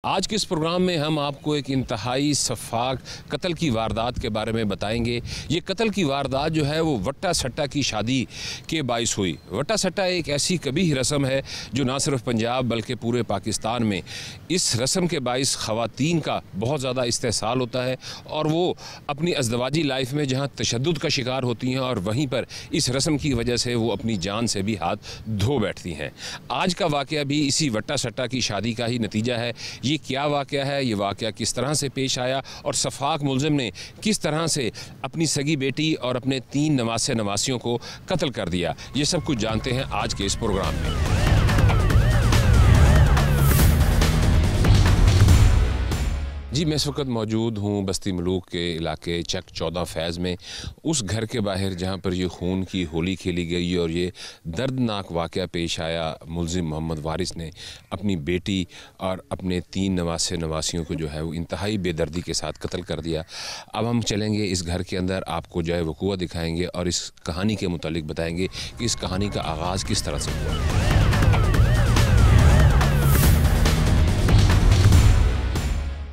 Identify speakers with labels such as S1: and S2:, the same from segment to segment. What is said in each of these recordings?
S1: आज के इस प्रोग्राम में हम आपको एक इंतहाई शफ़ाक कत्ल की वारदात के बारे में बताएंगे। ये कत्ल की वारदात जो है वो वट्टा सट्टा की शादी के बाइस हुई। वट्टा सट्टा एक ऐसी कबीह रस्म है जो ना सिर्फ पंजाब बल्कि पूरे पाकिस्तान में इस रस्म के बाइस ख़वातीन का बहुत ज़्यादा इस्तेहसाल होता है और वो अपनी अज़दवाजी लाइफ में जहाँ तशद्दुद का शिकार होती हैं और वहीं पर इस रस्म की वजह से वो अपनी जान से भी हाथ धो बैठती हैं। आज का वाक़या भी इसी वट्टा सट्टा की शादी का ही नतीजा है। ये क्या वाक़या है, ये वाक़या किस तरह से पेश आया और शफ़ाक मुल्ज़िम ने किस तरह से अपनी सगी बेटी और अपने 3 नवासे नवासियों को कत्ल कर दिया, ये सब कुछ जानते हैं आज के इस प्रोग्राम में। जी, मैं इस वक्त मौजूद हूँ बस्ती मलूक के इलाके चक 14 फैज़ में, उस घर के बाहर जहाँ पर ये खून की होली खेली गई और ये दर्दनाक वाक़या पेश आया। मुल्ज़िम मोहम्मद वारिस ने अपनी बेटी और अपने 3 नवासे नवासियों को जो है वो इंतहाई बेदर्दी के साथ कत्ल कर दिया। अब हम चलेंगे इस घर के अंदर, आपको जो है वक़ूआ दिखाएँगे और इस कहानी के मुतालिक बताएँगे कि इस कहानी का आगाज़ किस तरह से हुआ।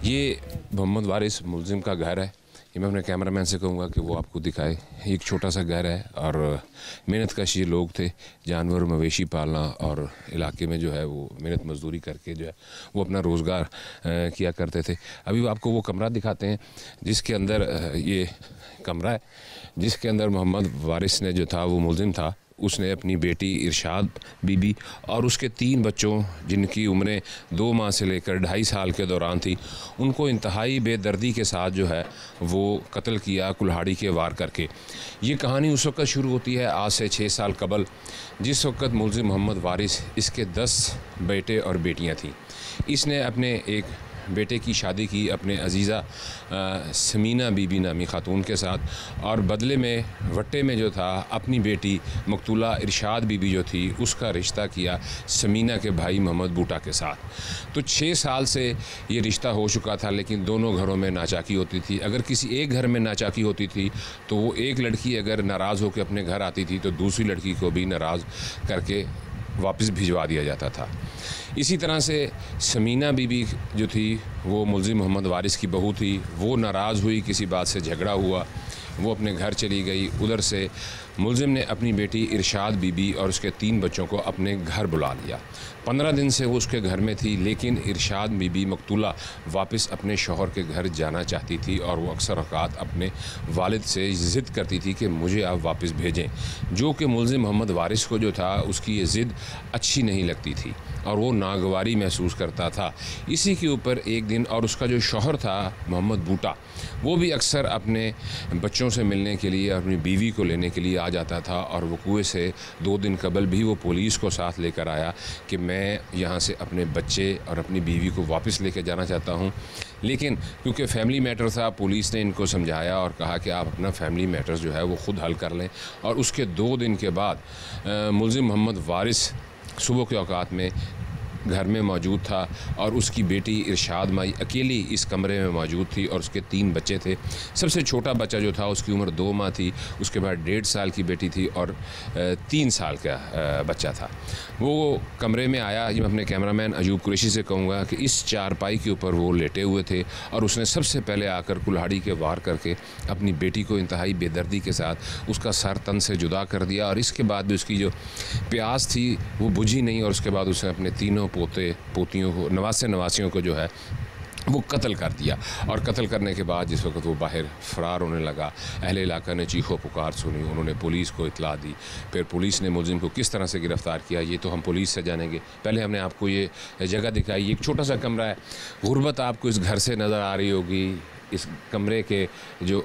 S1: ये मोहम्मद वारिस मुल्ज़िम का घर है। ये मैं अपने कैमरामैन से कहूँगा कि वो आपको दिखाए। एक छोटा सा घर है और मेहनत कश ये लोग थे, जानवर मवेशी पालना और इलाके में जो है वो मेहनत मजदूरी करके जो है वो अपना रोज़गार किया करते थे। अभी आपको वो कमरा दिखाते हैं जिसके अंदर ये कमरा है, जिसके अंदर मोहम्मद वारिस ने जो था वो मुल्ज़िम था, उसने अपनी बेटी इरशाद बीबी और उसके 3 बच्चों जिनकी उम्रें 2 माह से लेकर 2.5 साल के दौरान थी, उनको इंतहाई बेदर्दी के साथ जो है वो कत्ल किया कुल्हाड़ी के वार करके। ये कहानी उस वक्त शुरू होती है आज से 6 साल कबल, जिस वक्त मुल्ज़िम मोहम्मद वारिस इसके 10 बेटे और बेटियाँ थीं। इसने अपने एक बेटे की शादी की अपने अजीज़ा समीना बीबी नामी ख़ातून के साथ और बदले में वट्टे में जो था अपनी बेटी मकतूला इरशाद बीबी जो थी उसका रिश्ता किया समीना के भाई मोहम्मद बूटा के साथ। तो 6 साल से ये रिश्ता हो चुका था, लेकिन दोनों घरों में नाचाकी होती थी। अगर किसी एक घर में नाचाकी होती थी तो वो एक लड़की अगर नाराज़ होकर अपने घर आती थी तो दूसरी लड़की को भी नाराज़ करके वापस भिजवा दिया जाता था। इसी तरह से समीना बीबी जो थी वो मुल्ज़िम मोहम्मद वारिस की बहू थी, वो नाराज़ हुई, किसी बात से झगड़ा हुआ, वो अपने घर चली गई। उधर से मुल्ज़िम ने अपनी बेटी इरशाद बीबी और उसके 3 बच्चों को अपने घर बुला लिया। 15 दिन से वो उसके घर में थी, लेकिन इरशाद बीबी मकतूला वापस अपने शौहर के घर जाना चाहती थी और वो अक्सर औक़ात अपने वालिद से ज़िद करती थी कि मुझे आप वापस भेजें, जो कि मुल्ज़िम मोहम्मद वारिस को जो था उसकी ये ज़िद अच्छी नहीं लगती थी और वो नागवारी महसूस करता था। इसी के ऊपर एक दिन और उसका जो शौहर था मोहम्मद बूटा, वो भी अक्सर अपने बच्चों से मिलने के लिए अपनी बीवी को लेने के लिए आ जाता था और वक़ूए से 2 दिन कबल भी वो पुलिस को साथ लेकर आया कि मैं यहाँ से अपने बच्चे और अपनी बीवी को वापस लेकर जाना चाहता हूँ। लेकिन क्योंकि फैमिली मैटर था, पुलिस ने इनको समझाया और कहा कि आप अपना फैमिली मैटर्स जो है वो ख़ुद हल कर लें। और उसके 2 दिन के बाद मुल्ज़िम मोहम्मद वारिस सुबह के औक़ात में घर में मौजूद था और उसकी बेटी इरशाद माई अकेली इस कमरे में मौजूद थी और उसके 3 बच्चे थे। सबसे छोटा बच्चा जो था उसकी उम्र 2 माह थी, उसके बाद 1.5 साल की बेटी थी और 3 साल का बच्चा था। वो कमरे में आया। ये मैं अपने कैमरामैन अयूब कुरैशी से कहूँगा कि इस चारपाई के ऊपर वो लेटे हुए थे और उसने सबसे पहले आकर कुल्हाड़ी के वार करके अपनी बेटी को इंतहाई बेदर्दी के साथ उसका सर तन से जुदा कर दिया और इसके बाद भी उसकी जो प्यास थी वो बुझी नहीं और उसके बाद उसने अपने 3 पोते पोतियों को नवासे नवासियों को जो है वो कत्ल कर दिया। और कत्ल करने के बाद जिस वक्त वो बाहर फ़रार होने लगा, अहले इलाका ने चीखो पुकार सुनी, उन्होंने पुलिस को इतला दी। फिर पुलिस ने मुल्ज़िम को किस तरह से गिरफ़्तार किया ये तो हम पुलिस से जानेंगे। पहले हमने आपको ये जगह दिखाई, एक छोटा सा कमरा है। गुर्बत आपको इस घर से नज़र आ रही होगी, इस कमरे के जो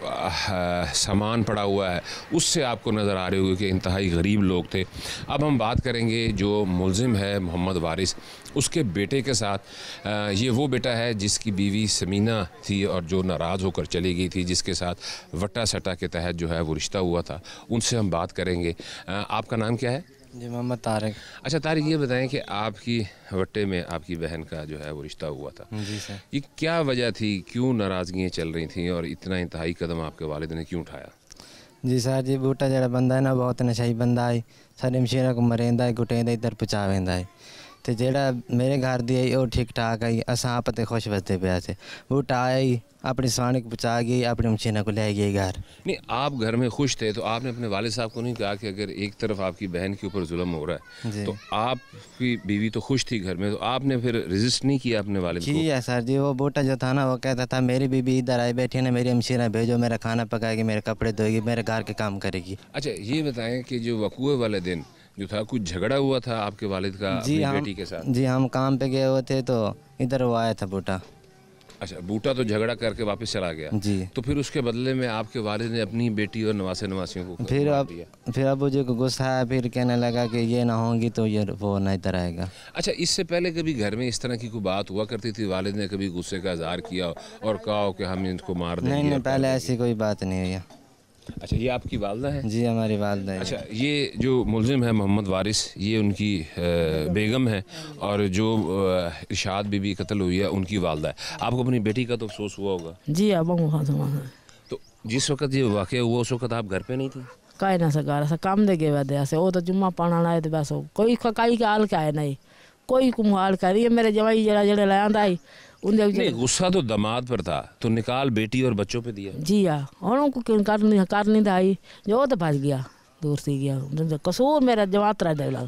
S1: सामान पड़ा हुआ है उससे आपको नज़र आ रही होगी कि इंतहाई गरीब लोग थे। अब हम बात करेंगे जो मुल्ज़िम है मोहम्मद वारिस, उसके बेटे के साथ। ये वो बेटा है जिसकी बीवी समीना थी और जो नाराज़ होकर चली गई थी, जिसके साथ वट्टा सट्टा के तहत जो है वो रिश्ता हुआ था, उनसे हम बात करेंगे। आपका नाम क्या है?
S2: जी, मोहम्मद तारिक।
S1: अच्छा तारिक, ये बताएं कि आपकी वट्टे में आपकी बहन का जो है वो रिश्ता हुआ था।
S2: जी सर।
S1: ये क्या वजह थी, क्यों नाराज़गियाँ चल रही थी और इतना इंतहाई कदम आपके वालिद ने क्यों उठाया?
S2: जी सर जी, बूटा जरा बंदा है ना बहुत नशाई बंदा है, सारे मशीरा को मरेंदा है, गुटेंदा इधर पचा वेंदा है। ਤੇ ਜਿਹੜਾ ਮੇਰੇ ਘਰ ਦੀ ਆਈ ਉਹ ਠੀਕ ਠਾਕ ਆਈ ਅਸਾਂ ਆਪ ਤੇ ਖੁਸ਼ ਵਸਦੇ ਪਿਆ ਸੀ ਬੂਟਾ ਆਈ अपनी स्वानी को बचा गई अपनी मशीना को ले गई घर।
S1: नहीं, आप घर में खुश थे तो आपने अपने वालिद साहब को नहीं कहा कि अगर एक तरफ आपकी बहन के ऊपर जुल्म हो रहा है तो आपकी बीवी तो खुश थी घर में, तो आपने फिर रेजिस्ट नहीं किया अपने वालिद को?
S2: किया सर जी, वो बूटा जो था ना वो कहता था मेरी बीबी इधर आई बैठी है ना, मेरी मशीना भेजो, मेरा खाना पकाएगी, मेरे कपड़े धोएगी, मेरे घर के काम करेगी।
S1: अच्छा ये बताएं कि जो वकूए वाले दिन जो था कुछ झगड़ा हुआ था आपके वालिद का अपनी बेटी के साथ?
S2: जी हम काम पे गए हुए थे तो इधर वो आया था बूटा।
S1: अच्छा, बूटा तो झगड़ा करके वापस चला गया
S2: जी।
S1: तो फिर उसके बदले में आपके वालिद ने अपनी बेटी और नवासे नवासियों को
S2: फिर अबू जी को गुस्सा आया, फिर कहने लगा कि ये ना होंगी तो ये वो ना इधर आएगा।
S1: अच्छा, इससे पहले कभी घर में इस तरह की कोई बात हुआ करती थी? वालिद ने कभी गुस्से का इजहार किया और कहा हो कि हम इनको मार देंगे?
S2: नहीं, पहले ऐसी कोई बात नहीं हुई।
S1: अच्छा, ये आपकी वालदा है?
S2: जी हमारी वालदा है।
S1: अच्छा, ये जो मुलजिम है मोहम्मद वारिस, ये उनकी बेगम है और जो इरशाद बीबी कत्ल हुई है उनकी वालदा है। आपको अपनी बेटी का तो अफसोस हुआ होगा?
S3: जी अब
S1: तो जिस वक्त ये वाक़या हुआ उस वक्त आप घर पे नहीं थी?
S3: काहे ना सकार सा काम दे गए वदे से वो तो जुम्मा पाना आए तो बस कोई काई का हाल का है नहीं, कोई कुमार कर रही है मेरे जवाई जड़ा जड़े ले आंदा आई
S1: नहीं, गुस्सा तो दामाद पर था तो निकाल बेटी और बच्चों पे दिया।
S3: जी हाँ, उनको क्यों करनी था आई जो तो भाग गया, दूर से गया, कसूर मेरा जवात रहा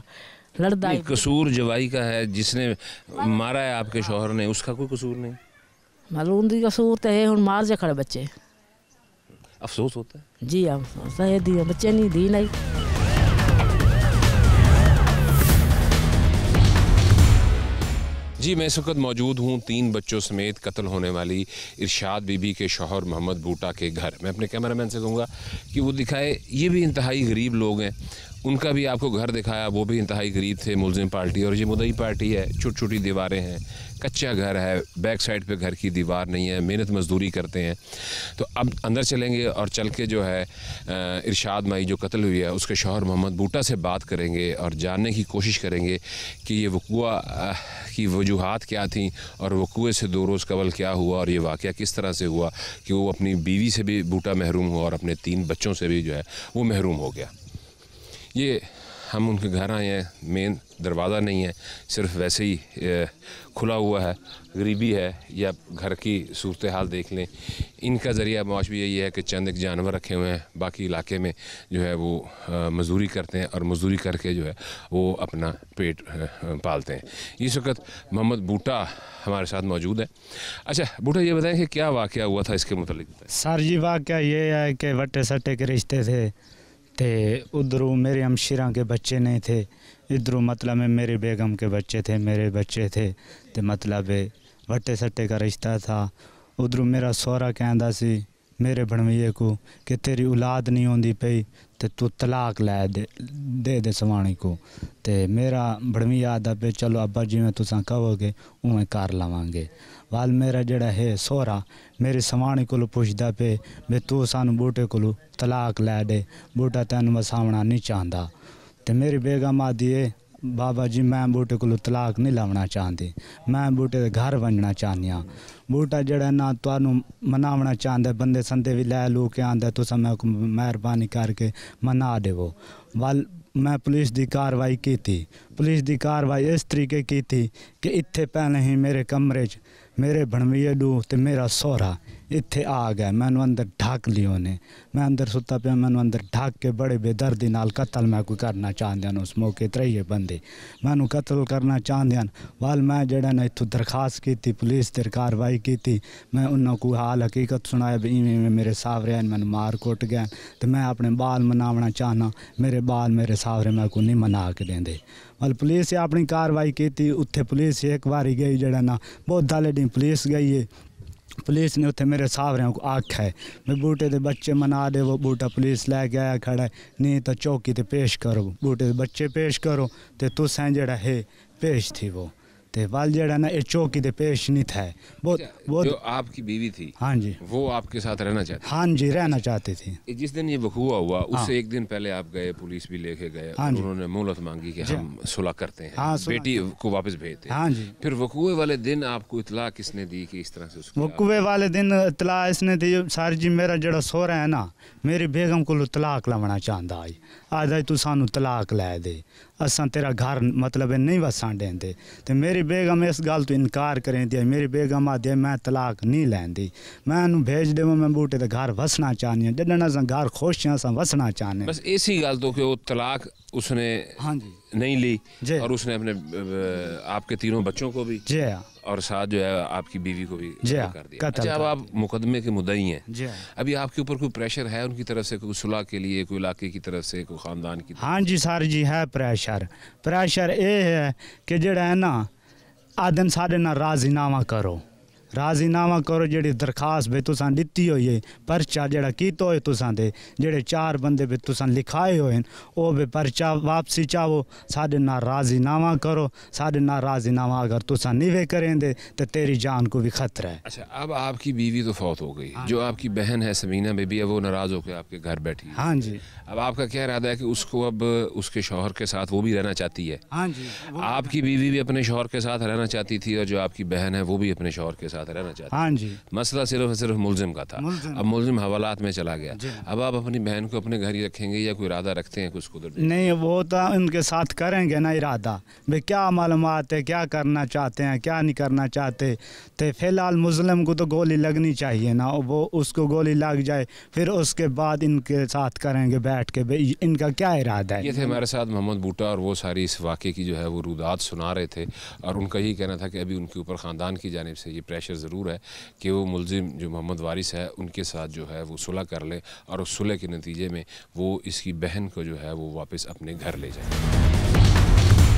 S3: लड़दा।
S1: कसूर जवाई का है, जिसने मारा है आपके शौहर ने, उसका कोई कसूर नहीं?
S3: मालूम दी कसूर तो है, हम मार जा खड़े बच्चे,
S1: अफसोस होता है।
S3: जी हाँ, सही दी बच्चे नहीं दी नहीं।
S1: जी, मैं इस वक्त मौजूद हूँ 3 बच्चों समेत कत्ल होने वाली इरशाद बीबी के शौहर मोहम्मद बूटा के घर। मैं अपने कैमरामैन से कहूँगा कि वो दिखाए, ये भी इंतहाई गरीब लोग हैं, उनका भी आपको घर दिखाया, वो भी इंतहाई गरीब थे, मुलजिम पार्टी और ये मुदई पार्टी है। छोटी छोटी दीवारें हैं, कच्चा घर है, बैक साइड पे घर की दीवार नहीं है, मेहनत मजदूरी करते हैं। तो अब अंदर चलेंगे और चल के जो है इरशाद माई जो कत्ल हुई है उसके शौहर मोहम्मद बूटा से बात करेंगे और जानने की कोशिश करेंगे कि ये वक़ुआ की वजूहात क्या थी और वक़ुए से 2 रोज़ कबल क्या हुआ और ये वाक़या किस तरह से हुआ कि वो अपनी बीवी से भी बूटा महरूम हुआ और अपने 3 बच्चों से भी जो है वो महरूम हो गया। ये हम उनके घर आए हैं, मेन दरवाज़ा नहीं है, सिर्फ वैसे ही खुला हुआ है, गरीबी है या घर की सूरत हाल देख लें। इनका ज़रिया माश भी यही है कि चंद एक जानवर रखे हुए हैं, बाकी इलाके में जो है वो मज़दूरी करते हैं और मज़दूरी करके जो है वो अपना पेट पालते हैं। इस वक्त मोहम्मद बूटा हमारे साथ मौजूद है। अच्छा बूटा, ये बताएं कि क्या वाक़या हुआ था, इसके मुतालिक बताएं।
S4: सर जी वाक़या ये है कि वट्टे सट्टे के रिश्ते थे, ते उधरों मेरे हमशीरा के बच्चे नहीं थे, इधरों मतलब में मेरी बेगम के बच्चे थे, मेरे बच्चे थे, तो मतलब वट्टे सट्टे का रिश्ता था। उधरों मेरा सौरा कहता सी मेरे भणवैये को कि तेरी औलाद नहीं होंदी पई तो तू तलाक लै दे सवाणी को। तो मेरा भणवैया आदा पे चलो अब्बा जी में तुसा कहोगे उवें कर लवांगे। वाल मेरा जड़ा है सौरा मेरी सवाणी को पुछदा पे भी तू सानू बूटे को तलाक लै दे, बूटा तैनू वसावना नहीं चाहता। तो मेरी बेगम आदि है बाबा जी मैं बूटे को तलाक नहीं लावना चाहती, मैं बूटे के घर बनना चाहनी हाँ। बूटा जड़ा ना तुहानू मनावना चाहता, बंदे संदे भी लै लू के आंदा, तुसा मैं मेहरबानी करके मना देवो। वाल मैं पुलिस की कार्रवाई की थी, पुलिस की कार्रवाई इस तरीके की थी कि इत्थे पहले ही मेरे कमरे च मेरे भणवैये डू ते मेरा सौरा इत्थे आ गया, मैनू अंदर ढक लियो ने, मैं अंदर सुता पिया, मैनू अंदर ढक के बड़े बेदर्दी नाल कत्ल मैं कोई करना चाहते हैं। उस मौके 3 बंदे मैनू कत्ल करना चाहते हैं। वाल मैं जड़ा ना इत्थों दरखास्त की थी, पुलिस ते कार्रवाई की थी, मैं उन्होंने को हाल हकीकत सुनाया भी इवें मेरे सावरे मैंने मार कुट गया, तो मैं अपने बाल मनावना चाहना, मेरे बाल मेरे सावरे मैं को नहीं मना के देंदे। वाल पुलिस अपनी कार्रवाई की थी, उत्थे पुलिस एक बारी गई जड़ा ना बहुत दाले दिन पुलिस गई है, पुलिस ने उत्थे मेरे सावरियां को आख्या है मैं बूटे के बच्चे मना दे, वो बूटा पुलिस लैके आया खड़ा है, नहीं तो चौकी ते पेश करो, बूटे के बच्चे पेश करो, तो तुसें जड़ा है पेश थी वो। ते वाल जड़ा ना ये चौकी दे पेश नहीं था बहुत बहुत।
S1: जो आपकी बीवी थी,
S4: हाँ जी,
S1: वो आपके साथ रहना चाहती
S4: हाँ जी, रहना चाहती थी।
S1: जिस दिन ये वकूआ हुआ उससे एक दिन पहले आप गए, पुलिस भी लेके गए,
S4: हाँ जी।
S1: उन्होंने मोहलत मांगी कि हम सुलह करते हैं,
S4: हाँ, सुलह
S1: बेटी को वापस भेजते हैं।
S4: हाँ जी।
S1: फिर वकूए वाले दिन आपको इतला किसने दी कि इस तरह से उसकी
S4: वकूए वाले दिन इतला इसने दी सर जी, मेरा जड़ा सोहरा है ना, मेरी बेगम को तलाक लवना चाहता आई, आदा तू सानू तलाक लै दे, असा तेरा घर मतलब नहीं वसन देंदे। तो मेरी बेगम इस गल तो इनकार करें दी, मेरी बेगम आदि मैं तलाक नहीं लैंदी, मैं उन्हें भेज देव, मैं बूटे दे घर वसना चाहनी हूँ, जडन अस घर खुश हैं, अस वसना चाहने।
S1: बस ऐसी गल तो कि वो तलाक उसने
S4: हाँ जी
S1: नहीं ली
S4: जी।
S1: और उसने अपने आपके तीनों बच्चों को भी
S4: जी हाँ
S1: और साथ जो है आपकी बीवी को भी
S4: जी हाँ,
S1: कर दिया।
S4: कत्ल
S1: अच्छा, अब
S4: कर
S1: आप मुकदमे के मुद्दई हैं,
S4: जी हाँ।
S1: अभी आपके ऊपर कोई प्रेशर है उनकी तरफ से, कोई सुलह के लिए, कोई इलाके की तरफ से, कोई ख़ानदान की तरफ?
S4: हाँ जी सर जी है प्रेशर। प्रेशर ये है कि जड़ा है ना आदन साढ़े ना राजीनामा करो, राजीनामा करो, जी दरखास्त भी तुसा दिती हुई है, परचा जड़ा कीतो है तुसा दे, जेड़े 4 बंदे भी तुसा लिखाए हुए हैं, वो भी परचा वापसी चाहो, साढ़े ना राजीनामा करो, साढ़े ना राजीनामा अगर तुसा नहीं करेंगे तो तेरी जान को भी खतरा है।
S1: अच्छा, अब आपकी बीवी तो फौत हो गई, जो आपकी बहन है समीना बेबी है, वो नाराज़ होकर आपके घर बैठी है।
S4: हाँ जी।
S1: अब आपका क्या इरादा है कि उसको अब उसके शौहर के साथ वो भी रहना चाहती है?
S4: हाँ जी।
S1: आपकी बीवी भी अपने शौहर के साथ रहना चाहती थी और जो आपकी बहन है वो भी अपने शौहर के साथ रहना चाहती।
S4: हाँ जी।
S1: मसला सिर्फ मुलजिम का था, अब मुलजिम हवालात में चला गया। अब आप अपनी बहन को अपने घर ही रखेंगे या कोई इरादा रखते हैं कि उसको उधर?
S4: नहीं, वो तो उनके साथ करेंगे ना इरादा, भाई क्या मालूमात है, क्या करना चाहते हैं, क्या नहीं करना चाहते। तो फिलहाल मुस्लिम को तो गोली लगनी चाहिए ना, वो उसको गोली लग जाए फिर उसके बाद इनके साथ करेंगे बैठ के भाई इनका क्या इरादा है।
S1: ये थे हमारे साथ मोहम्मद बूटा और वो सारी इस वाक़े की जो है वो रुदात सुना रहे थे और उनका यही कहना था कि अभी उनके ऊपर ख़ानदान की जानिब से ये प्रेशर ज़रूर है कि वो मुलजिम जो मोहम्मद वारिस है उनके साथ जो है वो सुलह कर ले और उस सुलह के नतीजे में वो इसकी बहन को जो है वो वापस अपने घर ले जाए।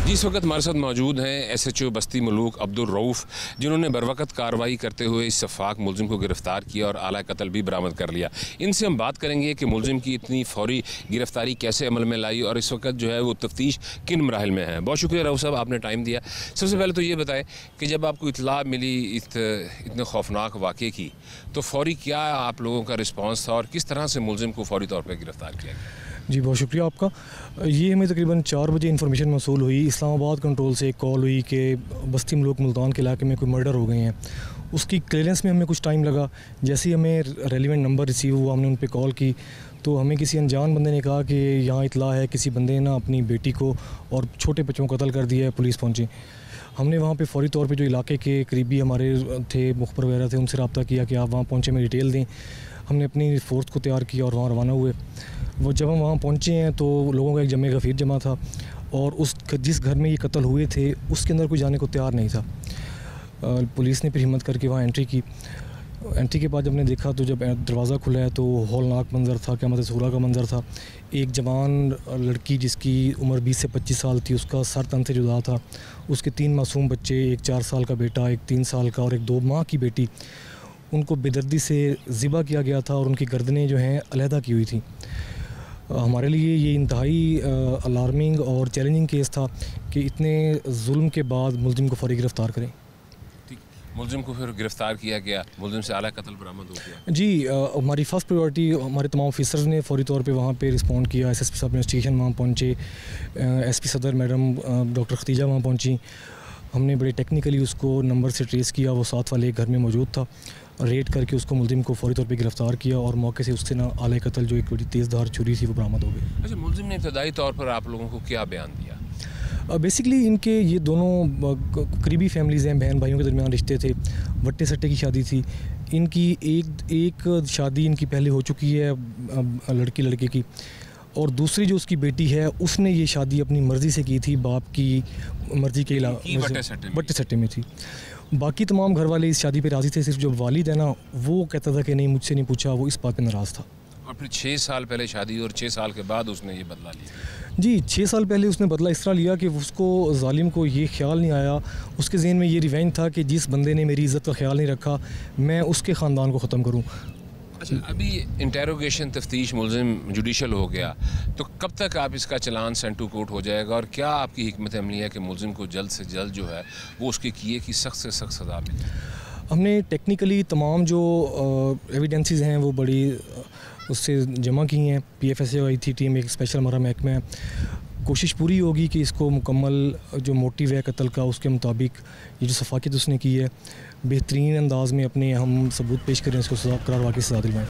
S1: जिस वक्त हमारे साथ मौजूद हैं SHO बस्ती मलूक अब्दुल रऊफ़, जिन्होंने बरवक़्त कार्रवाई करते हुए इस शफ़ाक मुलजिम को गिरफ़्तार किया और आला कत्ल भी बरामद कर लिया। इनसे हम बात करेंगे कि मुलजिम की इतनी फ़ौरी गिरफ़्तारी कैसे अमल में लाई और इस वक्त जो है वो तफ्तीश किन मराहिल में है। बहुत शुक्रिया रऊफ़ साहब, आपने टाइम दिया। सबसे पहले तो ये बताएं कि जब आपको इत्तला मिली इतने खौफनाक वाक़े की तो फ़ौरी क्या आप लोगों का रिस्पॉन्स था और किस तरह से मुलजिम को फ़ौरी तौर पर गिरफ़्तार किया गया?
S5: जी बहुत शुक्रिया आपका। ये हमें तकरीबन 4 बजे इन्फॉर्मेशन मौसूल हुई, इस्लामाबाद कंट्रोल से एक कॉल हुई कि बस्ती मलूक मुल्तान के इलाके में कोई मर्डर हो गए हैं। उसकी क्लियरेंस में हमें कुछ टाइम लगा। जैसे ही हमें रेलिवेंट नंबर रिसीव हुआ, हमने उन पर कॉल की तो हमें किसी अनजान बंदे ने कहा कि यहाँ इतला है किसी बंदे ने ना अपनी बेटी को और छोटे बच्चों को कत्ल कर दिया है, पुलिस पहुँची। हमने वहाँ पे फ़ौरी तौर पे जो इलाके के करीबी हमारे थे मुखबर वगैरह थे उनसे रब्ता किया कि आप वहाँ पहुँचे, में डिटेल दें। हमने अपनी फ़ोर्स को तैयार किया और वहाँ रवाना हुए। वो जब हम वहाँ पहुँचे हैं तो लोगों का एक जमे गफ़ीर जमा था और उस जिस घर में ये कत्ल हुए थे उसके अंदर कोई जाने को तैयार नहीं था। पुलिस ने फिर हिम्मत करके वहाँ एंट्री की। एंट्री के बाद जब हमने देखा तो जब दरवाज़ा खुला है तो हौलनाक मंज़र था, क़यामत सूरा का मंज़र था। एक जवान लड़की जिसकी उम्र 20 से 25 साल थी, उसका सर तन से जुदा था। उसके 3 मासूम बच्चे, एक 4 साल का बेटा, एक 3 साल का और एक 2 माह की बेटी, उनको बेदर्दी से ज़िबा किया गया था और उनकी गर्दनें जो हैं अलहदा की हुई थी। हमारे लिए ये इंतहाई अलार्मिंग और चैलेंजिंग केस था कि इतने जुल्म के बाद मुलजिम को फौरी गिरफ़्तार करें।
S1: मुलजिम को फिर गिरफ़्तार किया गया, मुलजिम से आला कत्ल बरामद हो गया।
S5: जी हमारी फ़र्स्ट प्रायोरिटी हमारे तमाम ऑफिसर्स ने फ़ौरी तौर पे वहाँ पे रिस्पॉन्ड किया। SSP साहब इन्वेस्टिगेशन वहाँ पहुँचे, SP सदर मैडम डॉक्टर खतीजा वहाँ पहुँची। हमने बड़े टेक्निकली उसको नंबर से ट्रेस किया, वो साथ वाले एक घर में मौजूद था। रेड करके उसको मुलजिम को फ़ौरी तौर पे गिरफ़्तार किया और मौके से उससे ना आला कत्ल जो एक बड़ी तेज़ धार छुरी थी वो बरामद हो गई।
S1: अच्छा, मुलजिम ने इब्तदाई तौर पर आप लोगों को क्या बयान दिया?
S5: बेसिकली इनके ये दोनों करीबी फैमिलीज़ हैं, बहन भाइयों के दरमियान रिश्ते थे, वट्टे सट्टे की शादी थी। इनकी एक शादी इनकी पहले हो चुकी है लड़की लड़के की, और दूसरी जो उसकी बेटी है उसने ये शादी अपनी मर्ज़ी से की थी, बाप की मर्ज़ी के अलावा वट्टे सट्टे में थी। बाकी तमाम घर वाले इस शादी पे राज़ी थे, सिर्फ जो वालिद है ना वो कहता था कि नहीं मुझसे नहीं पूछा, वो इस बात पे नाराज़ था।
S1: और फिर 6 साल पहले शादी और 6 साल के बाद उसने ये बदला लिया?
S5: जी 6 साल पहले उसने बदला इस तरह लिया कि उसको जालिम को ये ख्याल नहीं आया, उसके ज़हन में ये रिवेंज था कि जिस बंदे ने मेरी इज़्ज़त का ख्याल नहीं रखा मैं उसके ख़ानदान को ख़त्म करूँ।
S1: अच्छा, अभी इंटेरोगेशन तफ्तीश मुलजिम जुडिशल हो गया, तो कब तक आप इसका चलान सेंड टू कोर्ट हो जाएगा, और क्या आपकी हिकमत अमली है कि मुलजिम को जल्द से जल्द जो है वो उसके किए की सख्त से सख्त सज़ा मिले?
S5: हमने टेक्निकली तमाम जो एविडेंसेस हैं वो बड़ी उससे जमा की हैं। PFSA आई थी टीम, एक स्पेशल हमारा महकमा है। कोशिश पूरी होगी कि इसको मुकम्मल जो मोटिव है कत्ल का उसके मुताबिक ये जो सफाकियत उसने की है बेहतरीन अंदाज में अपने हम सबूत पेश करें, इसको सजा करार वाकई सजा दिलवाएँ।